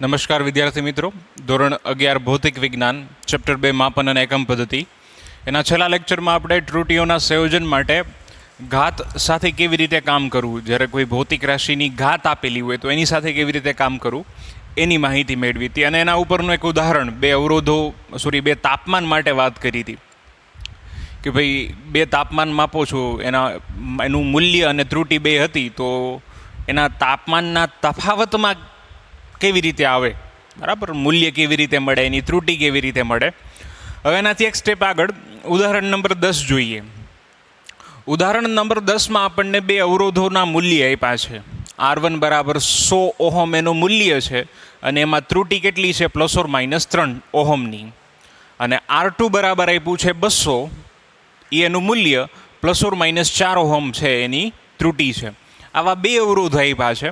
નમસ્કાર વિદ્યાર્થી મિત્રો, ધોરણ 11 ભૌતિક વિજ્ઞાન ચેપ્ટર 2 માપન અને એકમ પદ્ધતિ એના છેલ્લા લેક્ચરમાં આપણે ત્રુટીઓના સંયોજન માટે ઘાત સાથે કેવી રીતે કામ કરવું, જ્યારે કોઈ ભૌતિક રાશિની ઘાત આપેલી હોય તો એની સાથે કેવી રીતે કામ કરવું એની માહિતી મેળવી હતી અને એના ઉપરનું એક ઉદાહરણ બે તાપમાન માટે વાત કરી હતી કે ભાઈ બે તાપમાન માપો છો, એનું મૂલ્ય અને ત્રુટી બે હતી તો એના તાપમાનના તફાવતમાં કેવી રીતે આવે, બરાબર, મૂલ્ય કેવી રીતે મળે, એની ત્રુટી કેવી રીતે મળે. હવે એનાથી એક સ્ટેપ આગળ ઉદાહરણ નંબર 10 જોઈએ. ઉદાહરણ નંબર 10માં આપણને બે અવરોધોના મૂલ્ય આપ્યા છે. R1 બરાબર 100 ઓહમ એનું મૂલ્ય છે અને એમાં ત્રુટી કેટલી છે, ±3 ઓહમની. અને R2 બરાબર આપ્યું છે 200, એનું મૂલ્ય ±4 ઓહમ છે એની ત્રુટી છે. આવા બે અવરોધ આપ્યા છે.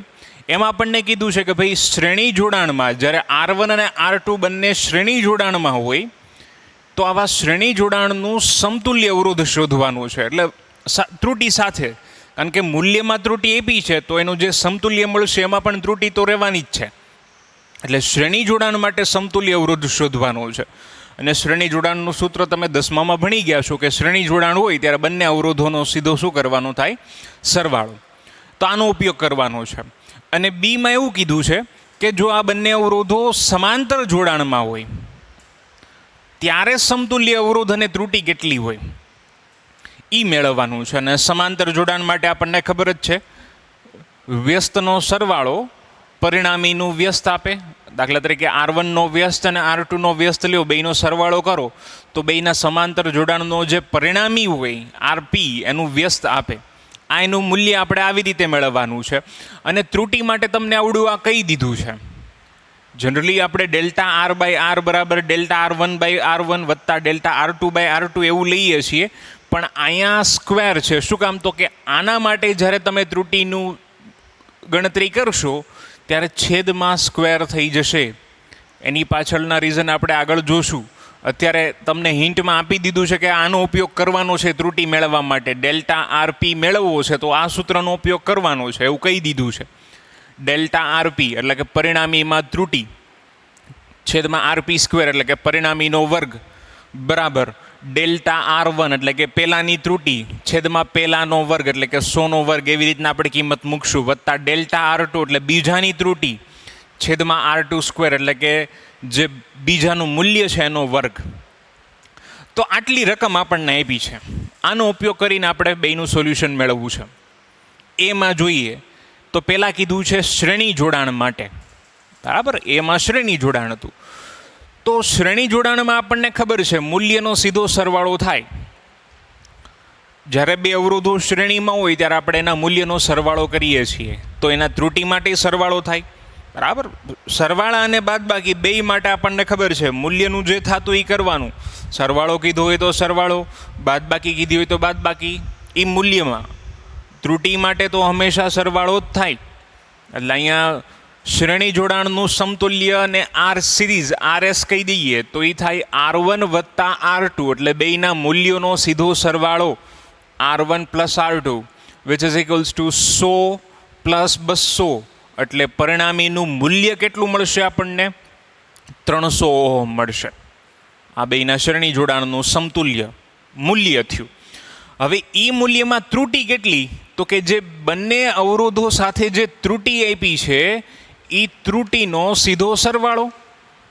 એમાં આપણને કીધું છે કે ભાઈ શ્રેણી જોડાણમાં જ્યારે R1 અને R2 બંને શ્રેણી જોડાણમાં હોય તો આવા શ્રેણી જોડાણનું સમતુલ્ય અવરોધ શોધવાનું છે, એટલે ત્રુટી સાથે, કારણ કે મૂલ્યમાં ત્રુટી આપી છે તો એનું જે સમતુલ્ય મળશે એમાં પણ ત્રુટી તો રહેવાની જ છે. એટલે શ્રેણી જોડાણ માટે સમતુલ્ય અવરોધ શોધવાનું છે. અને શ્રેણી જોડાણનું સૂત્ર તમે 10મામાં ભણી ગયા છો કે શ્રેણી જોડાણ હોય ત્યારે બંને અવરોધોનો સીધો શું કરવાનો થાય, સરવાળો. તો આનો ઉપયોગ કરવાનો છે. અને બીમાં એવું કીધું છે કે જો આ બંને અવરોધો સમાંતર જોડાણમાં હોય ત્યારે સમતુલ્ય અવરોધ અને ત્રુટી કેટલી હોય એ મેળવવાનું છે. અને સમાંતર જોડાણ માટે આપણને ખબર જ છે, વ્યસ્તનો સરવાળો પરિણામીનું વ્યસ્ત આપે. દાખલા તરીકે R1નો વ્યસ્ત અને R2નો વ્યસ્ત લ્યો, બેયનો સરવાળો કરો તો બેયના સમાંતર જોડાણનો જે પરિણામી હોય RP એનું વ્યસ્ત આપે. આ એનું મૂલ્ય આપણે આવી રીતે મેળવવાનું છે. અને ત્રુટી માટે તમને આવડું આ કહી દીધું છે. જનરલી આપણે ΔR/R બરાબર ΔR1/R1 વત્તા ΔR2/R2 એવું લઈએ છીએ, પણ અહીંયા સ્ક્વેર છે. શું કામ? તો કે આના માટે જ્યારે તમે ત્રુટીનું ગણતરી કરશો ત્યારે છેદમાં સ્ક્વેર થઈ જશે. એની પાછળના રીઝન આપણે આગળ જોશું. અત્યારે તમને હિન્ટમાં આપી દીધું છે કે આનો ઉપયોગ કરવાનો છે ત્રુટી મેળવવા માટે. ΔRP મેળવવો છે તો આ સૂત્રનો ઉપયોગ કરવાનો છે એવું કહી દીધું છે. ΔRP એટલે કે પરિણામીમાં ત્રુટી છેદમાં RP² એટલે કે પરિણામીનો વર્ગ બરાબર ΔR1 એટલે કે પહેલાની ત્રુટી છેદમાં પહેલાનો વર્ગ એટલે કે 100નો વર્ગ, એવી રીતના આપણે કિંમત મૂકશું, વત્તા ΔR2 એટલે બીજાની ત્રુટી છેદમાં R2² એટલે કે જે બીજાનું મૂલ્ય છે એનો વર્ગ. તો આટલી રકમ આપણને આપી છે. આનો ઉપયોગ કરીને આપણે બેયનું સોલ્યુશન મેળવવું છે. એમાં જોઈએ તો પહેલાં કીધું છે શ્રેણી જોડાણ માટે, બરાબર, એમાં શ્રેણી જોડાણ હતું. તો શ્રેણી જોડાણમાં આપણને ખબર છે મૂલ્યનો સીધો સરવાળો થાય. જ્યારે બે અવરોધો શ્રેણીમાં હોય ત્યારે આપણે એના મૂલ્યનો સરવાળો કરીએ છીએ તો એના ત્રુટી માટે સરવાળો થાય, બરાબર. સરવાળા અને બાદબાકી બેય માટે આપણને ખબર છે મૂલ્યનું જે થતું એ કરવાનું. સરવાળો કીધો હોય તો સરવાળો, બાદબાકી કીધી હોય તો બાદબાકી. એ મૂલ્યમાં ત્રુટી માટે તો હંમેશા સરવાળો જ થાય. એટલે અહીંયા શ્રેણી જોડાણનું સમતુલ્ય અને R સિરીઝ RS કહી દઈએ તો એ થાય R1 વત્તા R2 એટલે બેયના મૂલ્યોનો સીધો સરવાળો R1 + R2 which is equals to 100 + 200 એટલે પરિણામીનું મૂલ્ય કેટલું મળશે આપણને, 300 ઓહમ મળશે. આ બેયના શ્રેણી જોડાણનું સમતુલ્ય મૂલ્ય થયું. હવે એ મૂલ્યમાં ત્રુટી કેટલી, તો કે જે બંને અવરોધો સાથે જે ત્રુટી આપી છે એ ત્રુટીનો સીધો સરવાળો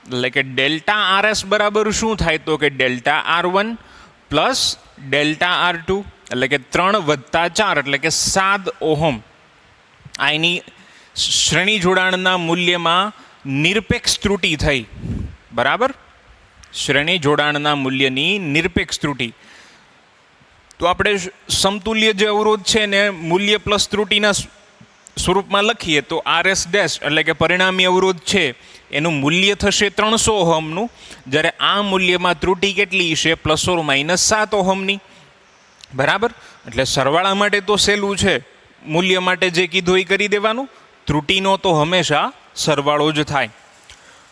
એટલે કે ΔRS બરાબર શું થાય, તો કે ΔR1 + ΔR2 એટલે કે 3 + 4 એટલે કે 7 ઓહમ. આ એની શ્રેણી જોડાણના મૂલ્યમાં નિરપેક્ષ ત્રુટી થઈ, બરાબર, શ્રેણી જોડાણના મૂલ્યની નિરપેક્ષ ત્રુટી. તો આપણે સમતુલ્ય જે અવરોધ છે ને મૂલ્ય પ્લસ ત્રુટીના સ્વરૂપમાં લખીએ તો RS' એટલે કે પરિણામી અવરોધ છે એનું મૂલ્ય થશે 300 ઓહમનું, જ્યારે આ મૂલ્યમાં ત્રુટી કેટલી છે, ±7 ઓહમની, બરાબર. એટલે સરવાળા માટે તો સહેલું છે, મૂલ્ય માટે જે કીધું એ કરી દેવાનું, ત્રુટીનો તો હંમેશા સરવાળો જ થાય.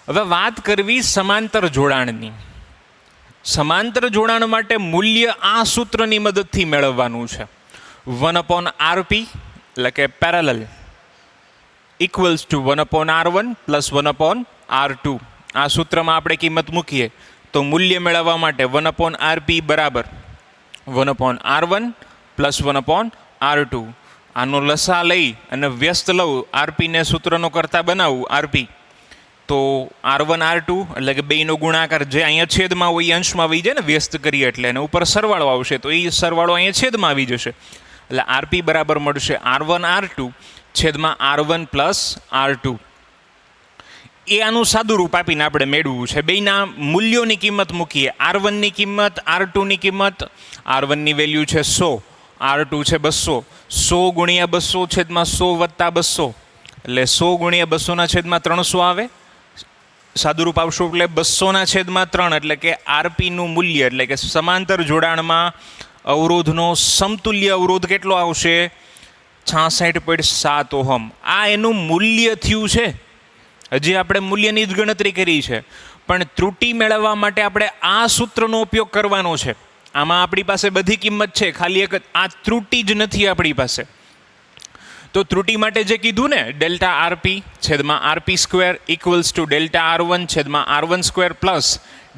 હવે વાત કરવી સમાંતર જોડાણની. સમાંતર જોડાણ માટે મૂલ્ય આ સૂત્રની મદદથી મેળવવાનું છે. 1/RP એટલે કે parallel equals to 1/r1 plus 1/r2. આ સૂત્રમાં આપણે કિંમત મૂકીએ તો મૂલ્ય મેળવવા માટે 1/rp બરાબર 1/r1 પ્લસ 1/r2. આનો લસા લઈ અને વ્યસ્ત લઉં, આરપીને સૂત્રનો કરતા બનાવું આરપી, તો R1 R2 એટલે કે બેયનો ગુણાકાર જે અહીંયા છેદમાં હોય એ અંશમાં આવી જાય ને, વ્યસ્ત કરીએ એટલે, અને ઉપર સરવાળો આવશે તો એ સરવાળો અહીંયા છેદમાં આવી જશે. એટલે આરપી બરાબર મળશે R1 R2 છેદમાં R1 પ્લસ R2. એ આનું સાદું રૂપ આપીને આપણે મેળવવું છે. બેયના મૂલ્યોની કિંમત મૂકીએ. R1ની કિંમત, R2ની કિંમત. R1ની વેલ્યુ છે 100, R2 છે 200. 100 ગુણ્યા 200 છેદમાં 100 વત્તા 200 એટલે 100 ગુણ્યા 200 ના છેદમાં 300 આવે. સાદું રૂપ આવશું એટલે 200 ના છેદમાં 3 એટલે કે આરપીનું મૂલ્ય એટલે કે સમાંતર જોડાણમાં અવરોધનો સમતુલ્ય અવરોધ કેટલો આવશે? 66.7 ઓહમ. આ એનું મૂલ્ય થયું છે. હજી આપણે મૂલ્યની જ ગણતરી કરી છે, પણ ત્રુટિ મેળવવા માટે આપણે આ સૂત્રનો ઉપયોગ કરવાનો છે. આમાં આપણી પાસે બધી કિંમત છે, ખાલી એક આ ત્રુટિ જ નથી આપણી પાસે. તો ત્રુટિ માટે જે કીધું ને, ડેલ્ટા આરપી છેદમાં RP square equals to delta R1 છેદમાં R1 square plus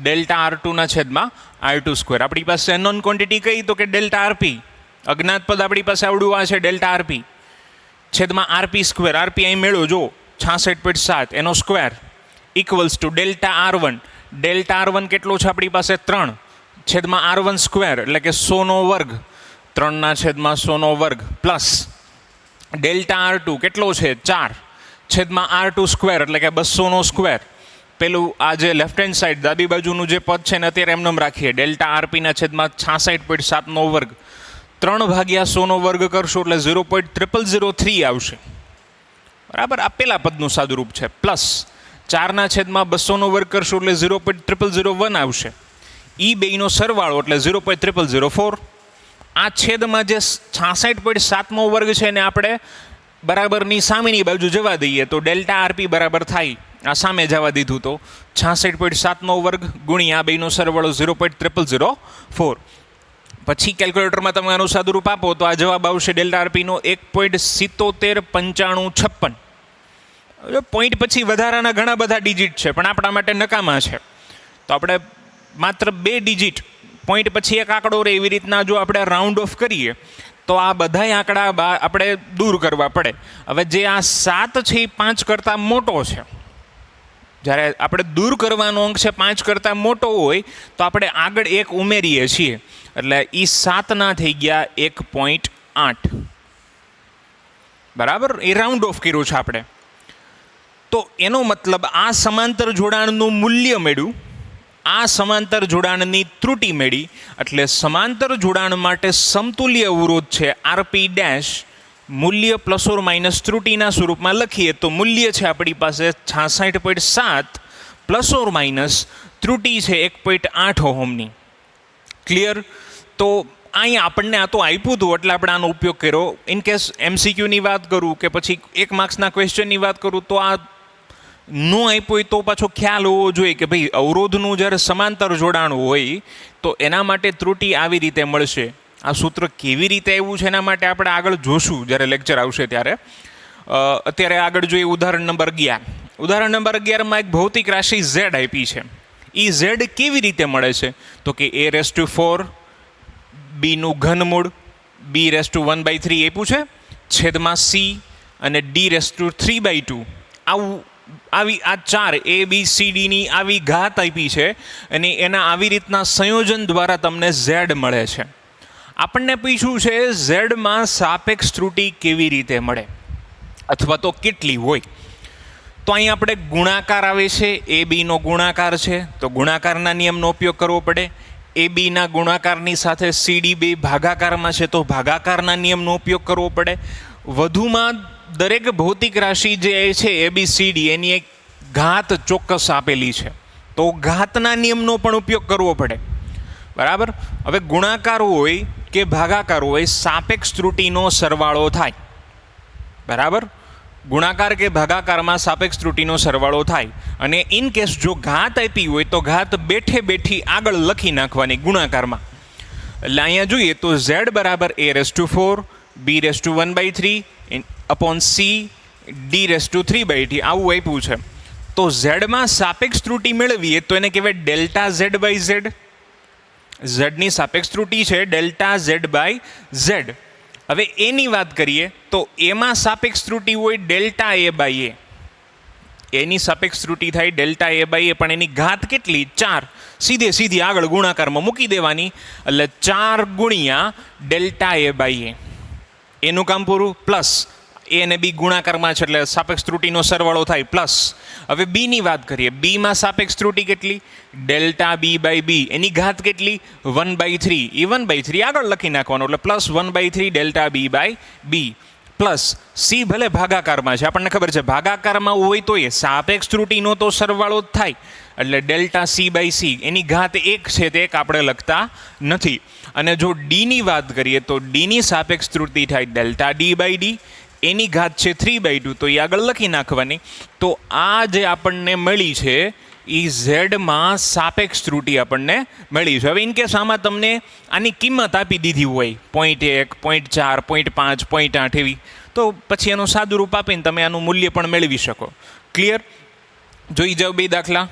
delta R2 ના છેદમાં R2 સ્ક્વેર. આપણી પાસે અનનોન ક્વોન્ટિટી કઈ? તો કે ડેલ્ટા આરપી. અજ્ઞાત પદ આપણી પાસે આવડું આ છે ડેલ્ટા આરપી છેદમાં આરપી સ્ક્વેર. આરપી અહીં મેળવો જો 66.7 એનો square equals to delta R1. Delta R1 કેટલો છે આપણી પાસે? 3 છેદમાં R1 સ્ક્વેર એટલે કે 100નો વર્ગ, 3 ના છેદમાં 100નો વર્ગ પ્લસ ડેલ્ટા R2 કેટલો છે? 4 છેદમાં R2 સ્ક્વેર એટલે કે 200નો સ્ક્વેર. પેલું આ જે લેફ્ટ હેન્ડ સાઈડ ડાબી બાજુનું જે પદ છે ને અત્યારે એમને રાખીએ. ડેલ્ટા આરપીના છેદમાં 66.7નો વર્ગ 3 ભાગ્યા 100નો વર્ગ કરશો એટલે 0.0003 આવશે. બરાબર, આ પેલા પદનું સાદુરૂપ છે. પ્લસ 4 ના છેદમાં 200નો વર્ગ કરશો એટલે 0.0001 આવશે. ઈ બેયનો સરવાળો એટલે 0.0004. આ છેદમાં જે 66.7મો વર્ગ છે ને આપણે બરાબરની સામેની બાજુ જવા દઈએ તો ડેલ્ટા આરપી બરાબર થાય. આ સામે જવા દીધું તો 66.7નો વર્ગ ગુણ્યા આ બેયનો સરવાળો 0.0004. પછી કેલ્ક્યુલેટરમાં તમે આનું સાદુરૂપ આપો તો આ જવાબ આવશે ડેલ્ટા આરપીનો 1.779556. પોઈન્ટ પછી વધારાના ઘણા બધા ડિજિટ છે પણ આપણા માટે નકામા છે, તો આપણે માત્ર 2 ડિજિટ પોઈન્ટ પછી એક આંકડો રહે એવી રીતના જો આપણે રાઉન્ડ ઓફ કરીએ તો આ બધાય આંકડા આપણે દૂર કરવા પડે. હવે જે આ 7 છે એ 5 કરતાં મોટો છે. જ્યારે આપણે દૂર કરવાનો અંક છે 5 કરતાં મોટો હોય તો આપણે આગળ 1 ઉમેરીએ છીએ એટલે એ 7 ના થઈ ગયા 1.8. બરાબર, એ રાઉન્ડ ઓફ કર્યું છે આપણે. તો એનો મતલબ આ સમાંતર જોડાણનું મૂલ્ય મેળવ્યું, આ સમાંતર જોડાણની ત્રુટિ મેળવી. એટલે સમાંતર જોડાણ માટે સમતુલ્ય અવરોધ છે આરપી ડેશ, મૂલ્ય પ્લસ ઓર માઇનસ ત્રુટિના સ્વરૂપમાં લખીએ તો મૂલ્ય છે આપણી પાસે 66.7 પ્લસ ઓર માઇનસ ત્રુટિ છે 1.8 ઓહમની. ક્લિયર? તો અહીંયા આપણને આ તો આપ્યું હતું એટલે આપણે આનો ઉપયોગ કર્યો. ઇનકેસ MCQની વાત કરું કે પછી 1 માર્ક્સના ક્વેશ્ચનની વાત કરું તો આ નો આપ્યો હોય તો પાછો ખ્યાલ હોવો જોઈએ કે ભાઈ અવરોધનું જ્યારે સમાંતર જોડાણ હોય તો એના માટે ત્રુટિ આવી રીતે મળશે. આ સૂત્ર કેવી રીતે આવ્યું છે એના માટે આપણે આગળ જોશું જ્યારે લેક્ચર આવશે ત્યારે. અત્યારે આગળ જોઈએ ઉદાહરણ નંબર 11. ઉદાહરણ નંબર 11માં એક ભૌતિક રાશિ Z આપી છે. એ Z કેવી રીતે મળે છે? તો કે a⁴ બીનું ઘનમૂળ b⁴ આપ્યું છે છેદમાં c અને d⁴2 આવી આ 4 ABCDની આવી ઘાત આપી છે અને એના આવી રીતના સંયોજન દ્વારા તમને Z મળે છે. આપણને પૂછ્યું છે ઝેડમાં સાપેક્ષ ત્રુટિ કેવી રીતે મળે અથવા તો કેટલી હોય. તો અહીં આપણે ગુણાકાર આવે છે, AB નો ગુણાકાર છે તો ગુણાકારના નિયમનો ઉપયોગ કરવો પડે. AB ના ગુણાકારની સાથે CD બે ભાગાકારમાં છે તો ભાગાકારના નિયમનો ઉપયોગ કરવો પડે. વધુમાં દરેક ભૌતિક રાશિ જે છે ABCD એની એક ઘાત ચોક્કસ આપેલી છે તો ઘાતના નિયમનો પણ ઉપયોગ કરવો પડે. બરાબર, હવે ગુણાકાર હોય કે ભાગાકાર હોય સાપેક્ષ ત્રુટિનો સરવાળો થાય. બરાબર, ગુણાકાર કે ભાગાકારમાં સાપેક્ષ ત્રુટિનો સરવાળો થાય અને ઇન કેસ જો ઘાત આપી હોય તો ઘાત બેઠે બેઠી આગળ લખી નાખવાની ગુણાકારમાં. એટલે અહીંયા જોઈએ તો Z બરાબર a⁴ b⁴ upon c d⁻³ આવું આપ્યું છે. તો ઝેડમાં સાપેક્ષ ત્રુટિ મેળવીએ તો એને કહેવાય ડેલ્ટા ઝેડ બાય ઝેડ. ઝેડની સાપેક્ષ ત્રુટિ છે ડેલ્ટા ઝેડ બાય ઝેડ. હવે એની વાત કરીએ તો એમાં સાપેક્ષ ત્રુટિ હોય ડેલ્ટા એ બાય એ. એની સાપેક્ષ ત્રુટિ થાય ડેલ્ટા એ બાય એ, પણ એની ઘાત કેટલી? 4. સીધી આગળ ગુણાકારમાં મૂકી દેવાની, એટલે 4 ગુણ્યા ડેલ્ટા એ બાય એ. એનું કામ પૂરું. પ્લસ એ અને બી ગુણાકારમાં છે એટલે સાપેક્ષ ત્રુટિનો સરવાળો થાય પ્લસ. હવે બીની વાત કરીએ. બીમાં સાપેક્ષ ત્રુટિ કેટલી? ડેલ્ટા બી બાય બી. એની ઘાત કેટલી? 1/3. એ 1/3 આગળ લખી નાખવાનું, એટલે plus 1/3 delta B by B. Plus C ભલે ભાગાકારમાં છે, આપણને ખબર છે ભાગાકારમાં હોય તો એ સાપેક્ષ ત્રુટિનો તો સરવાળો જ થાય, એટલે ડેલ્ટા સી બાય સી. એની ઘાત 1 છે તે 1 આપણે લખતા નથી. અને જો ડીની વાત કરીએ તો ડીની સાપેક્ષ ત્રુટિ થાય ડેલ્ટા ડી બાય ડી. એની ઘાત છે 3/2, તો એ આગળ લખી નાખવાની. તો આ જે આપણને મળી છે એ ઝેડમાં સાપેક્ષ ત્રુટિ આપણને મળી છે. હવે ઇનકેસ આમાં તમને આની કિંમત આપી દીધી હોય 0.1, 0.4, 0.5, 0.8 એવી, તો પછી એનું સાદું રૂપ આપીને તમે આનું મૂલ્ય પણ મેળવી શકો. ક્લિયર? જોઈ જાઓ બે દાખલા.